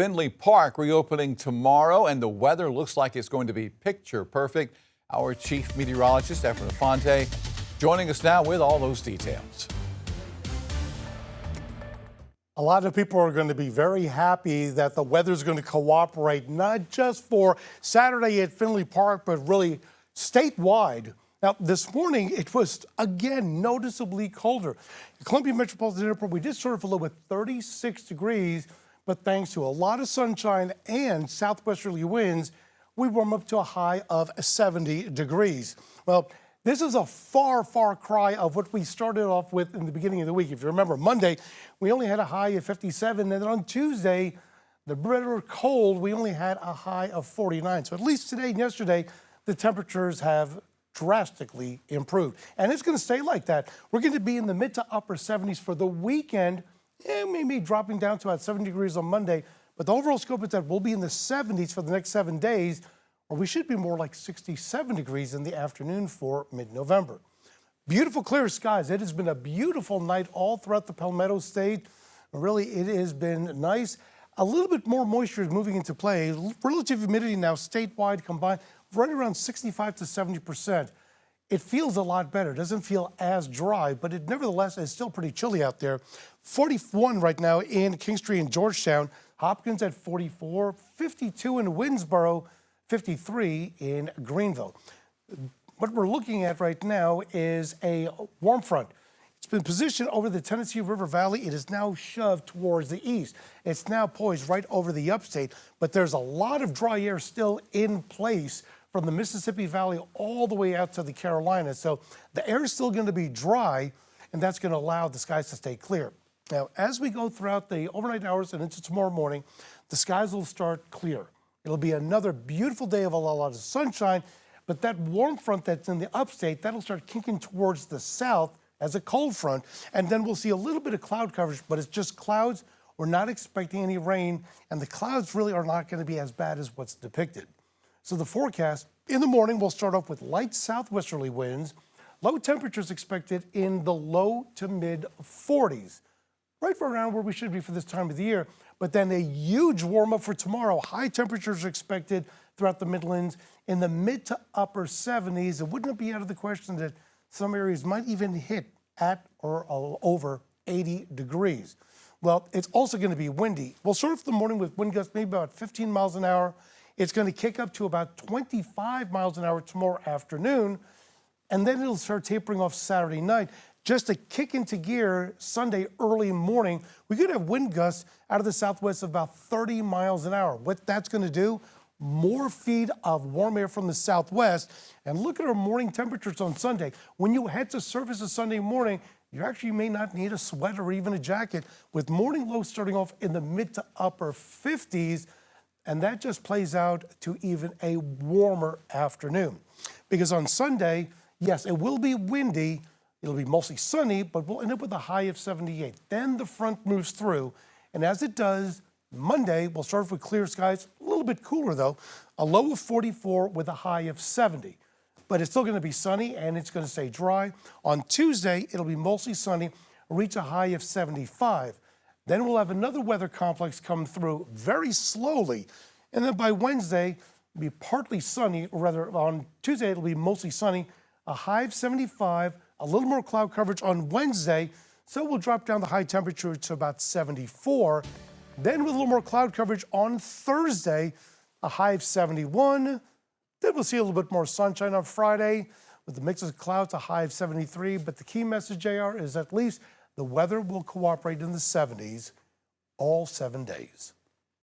Finley Park reopening tomorrow, and the weather looks like it's going to be picture perfect. Our chief meteorologist, Efren Afonte, joining us now with all those details. A lot of people are going to be very happy that the weather's going to cooperate, not just for Saturday at Finley Park, but really statewide. Now, this morning, it was, again, noticeably colder. The Columbia Metropolitan Airport, we just started with 36 degrees, but thanks to a lot of sunshine and southwesterly winds, we warm up to a high of 70 degrees. Well, this is a far, far cry of what we started off with in the beginning of the week. If you remember, Monday, we only had a high of 57, and then on Tuesday, the bitter cold, we only had a high of 49. So at least today and yesterday, the temperatures have drastically improved. And it's going to stay like that. We're going to be in the mid to upper 70s for the weekend, maybe dropping down to about 70 degrees on Monday. But the overall scope is that we'll be in the 70s for the next 7 days, or we should be more like 67 degrees in the afternoon for mid-November. Beautiful clear skies. It has been a beautiful night all throughout the Palmetto State. Really, it has been nice. A little bit more moisture is moving into play. Relative humidity now statewide combined right around 65 to 70%. It feels a lot better. It doesn't feel as dry, but it nevertheless is still pretty chilly out there. 41 right now in Kingstree and Georgetown. Hopkins at 44, 52 in Winnsboro, 53 in Greenville. What we're looking at right now is a warm front. It's been positioned over the Tennessee River Valley. It is now shoved towards the east. It's now poised right over the upstate, but there's a lot of dry air still in place from the Mississippi Valley all the way out to the Carolinas. So the air is still going to be dry, and that's going to allow the skies to stay clear. Now, as we go throughout the overnight hours and into tomorrow morning, the skies will start clear. It'll be another beautiful day of a lot of sunshine, but that warm front that's in the upstate, that'll start kinking towards the south as a cold front, and then we'll see a little bit of cloud coverage, but it's just clouds. We're not expecting any rain, and the clouds really are not going to be as bad as what's depicted. So the forecast, in the morning, we'll start off with light southwesterly winds. Low temperatures expected in the low to mid 40s, right around where we should be for this time of the year. But then a huge warm up for tomorrow. High temperatures are expected throughout the Midlands in the mid to upper 70s. It wouldn't be out of the question that some areas might even hit at or over 80 degrees. Well, it's also going to be windy. We'll start off the morning with wind gusts maybe about 15 miles an hour. It's going to kick up to about 25 miles an hour tomorrow afternoon, and then it'll start tapering off Saturday night. Just to kick into gear Sunday early morning, we could have wind gusts out of the southwest of about 30 miles an hour. What that's going to do, more feed of warm air from the southwest. And look at our morning temperatures on Sunday. When you head to surfaces Sunday morning, you actually may not need a sweater or even a jacket, with morning lows starting off in the mid to upper 50s. And that just plays out to even a warmer afternoon. Because on Sunday, yes, it will be windy. It'll be mostly sunny, but we'll end up with a high of 78. Then the front moves through, and as it does, Monday, we'll start off with clear skies, a little bit cooler though, a low of 44 with a high of 70. But it's still going to be sunny, and it's going to stay dry. On Tuesday, it'll be mostly sunny, reach a high of 75. Then we'll have another weather complex come through very slowly, and then by Wednesday, it'll be partly sunny, or rather on Tuesday, it'll be mostly sunny, a high of 75, a little more cloud coverage on Wednesday, so we'll drop down the high temperature to about 74. Then with a little more cloud coverage on Thursday, a high of 71. Then we'll see a little bit more sunshine on Friday with the mix of clouds, a high of 73. But the key message, JR, is at least the weather will cooperate in the 70s all 7 days.